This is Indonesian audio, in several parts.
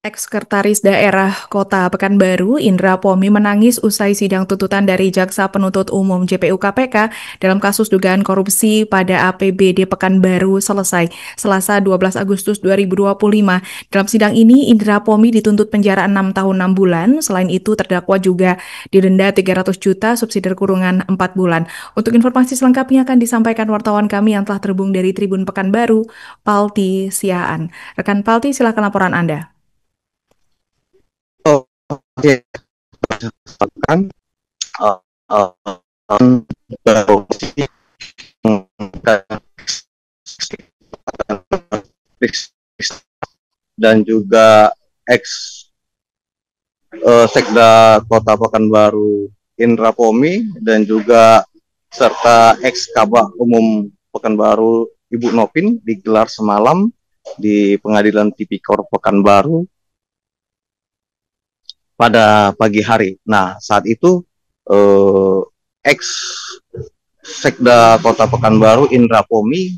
Ex-Sekretaris Daerah Kota Pekanbaru, Indra Pomi menangis usai sidang tuntutan dari Jaksa Penuntut Umum JPU KPK dalam kasus dugaan korupsi pada APBD Pekanbaru selesai Selasa 12 Agustus 2025. Dalam sidang ini, Indra Pomi dituntut penjara 6 tahun 6 bulan. Selain itu, terdakwa juga didenda 300 juta subsidi kurungan 4 bulan. Untuk informasi selengkapnya akan disampaikan wartawan kami yang telah terhubung dari Tribun Pekanbaru, Palti Siaan. Rekan Palti, silakan laporan Anda. Oh, oke. Kan uh, uh, dan juga ex Sekda Kota Pekanbaru Indra Pomi dan juga serta ex Kabak Umum Pekanbaru Ibu Nopin digelar semalam di Pengadilan Tipikor Pekanbaru pada pagi hari. Nah, saat itu ex Sekda Kota Pekanbaru Indra Pomi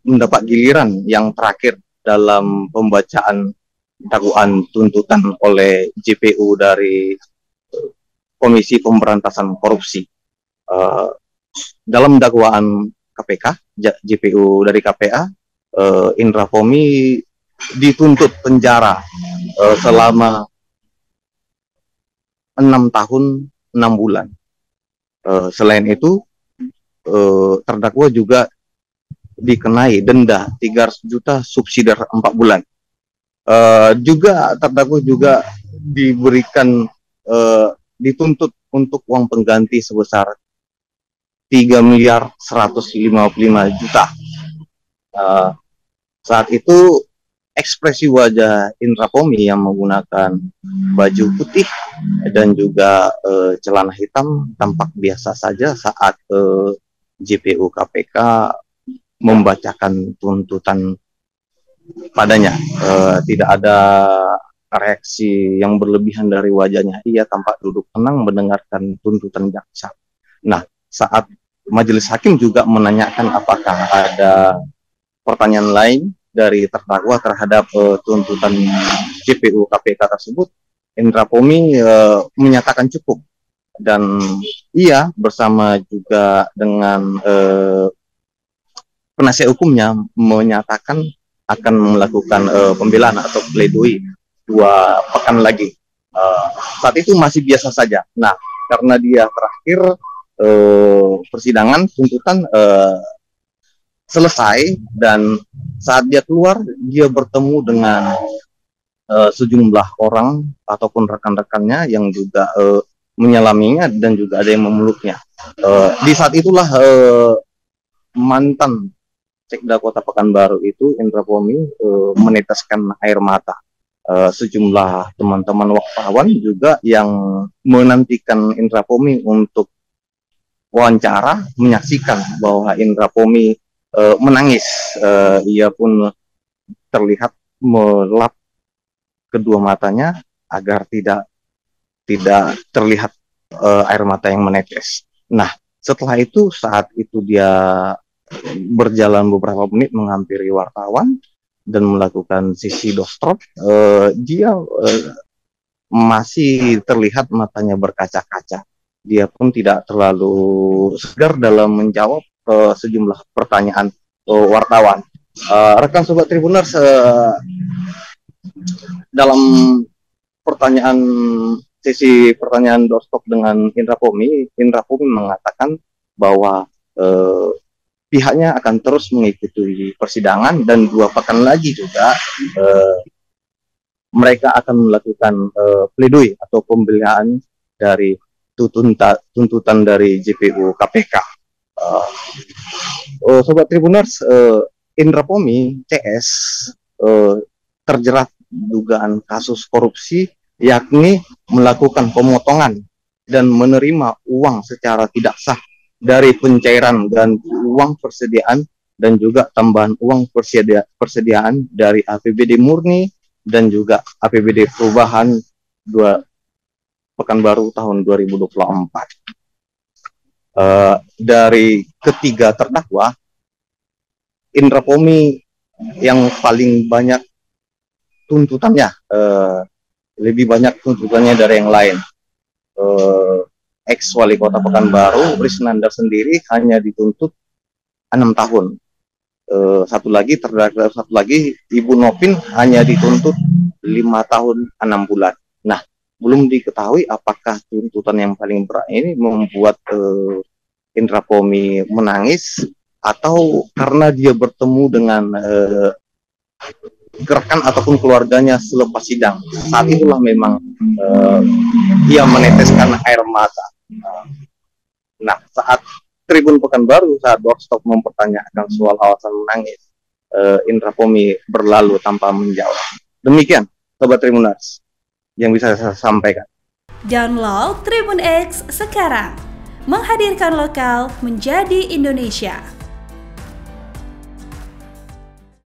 mendapat giliran yang terakhir dalam pembacaan dakwaan tuntutan oleh JPU dari Komisi Pemberantasan Korupsi. Dalam dakwaan KPK, JPU dari KPA, Indra Pomi dituntut penjara selama 6 tahun 6 bulan. Selain itu, terdakwa juga dikenai denda 300 juta subsidi 4 bulan. Juga terdakwa juga diberikan dituntut untuk uang pengganti sebesar 3 miliar 155 juta. Saat itu ekspresi wajah Indra Pomi yang menggunakan baju putih dan juga celana hitam tampak biasa saja saat JPU KPK membacakan tuntutan padanya. Tidak ada reaksi yang berlebihan dari wajahnya. Ia tampak duduk tenang mendengarkan tuntutan jaksa. Nah, saat majelis hakim juga menanyakan apakah ada pertanyaan lain dari terdakwa terhadap tuntutan JPU KPK tersebut, Indra Pomi menyatakan cukup, dan ia bersama juga dengan penasihat hukumnya menyatakan akan melakukan pembelaan atau pledoi 2 pekan lagi. Saat itu masih biasa saja. Nah, karena dia terakhir persidangan tuntutan selesai, dan saat dia keluar dia bertemu dengan sejumlah orang ataupun rekan-rekannya yang juga menyelaminya dan juga ada yang memeluknya. Di saat itulah mantan Sekda Kota Pekanbaru itu, Indra Pomi, meneteskan air mata. Sejumlah teman-teman wartawan juga yang menantikan Indra Pomi untuk wawancara menyaksikan bahwa Indra Pomi menangis. Ia pun terlihat melap kedua matanya agar tidak terlihat air mata yang menetes. Nah, setelah itu, saat itu dia berjalan beberapa menit menghampiri wartawan dan melakukan sisi dostrop, dia masih terlihat matanya berkaca-kaca. Dia pun tidak terlalu segar dalam menjawab sejumlah pertanyaan wartawan. Rekan Sobat Tribuners, dalam pertanyaan sesi pertanyaan doorstop dengan Indra Pomi mengatakan bahwa pihaknya akan terus mengikuti persidangan, dan 2 pekan lagi juga mereka akan melakukan pledoi atau pembelaan dari tuntutan dari JPU KPK. Sobat Tribuners, Indra Pomi CS terjerat dugaan kasus korupsi, yakni melakukan pemotongan dan menerima uang secara tidak sah dari pencairan dan uang persediaan dan juga tambahan uang persediaan dari APBD murni dan juga APBD perubahan 2 Pekanbaru tahun 2024. Dari ketiga terdakwa, Indra Pomi yang paling banyak tuntutannya lebih banyak tuntutannya dari yang lain. Ex wali kota Pekanbaru, Risnanda sendiri hanya dituntut 6 tahun. Satu lagi Ibu Nopin hanya dituntut 5 tahun 6 bulan. Nah, belum diketahui apakah tuntutan yang paling berat ini membuat Indra Pomi menangis atau karena dia bertemu dengan rekan ataupun keluarganya selepas sidang. Saat itulah memang dia meneteskan air mata. Nah, saat Tribun Pekanbaru, saat doorstop mempertanyakan soal alasan menangis, Indra Pomi berlalu tanpa menjawab. Demikian, Sobat Tribuners, yang bisa saya sampaikan. Download Tribun X sekarang, menghadirkan lokal menjadi Indonesia.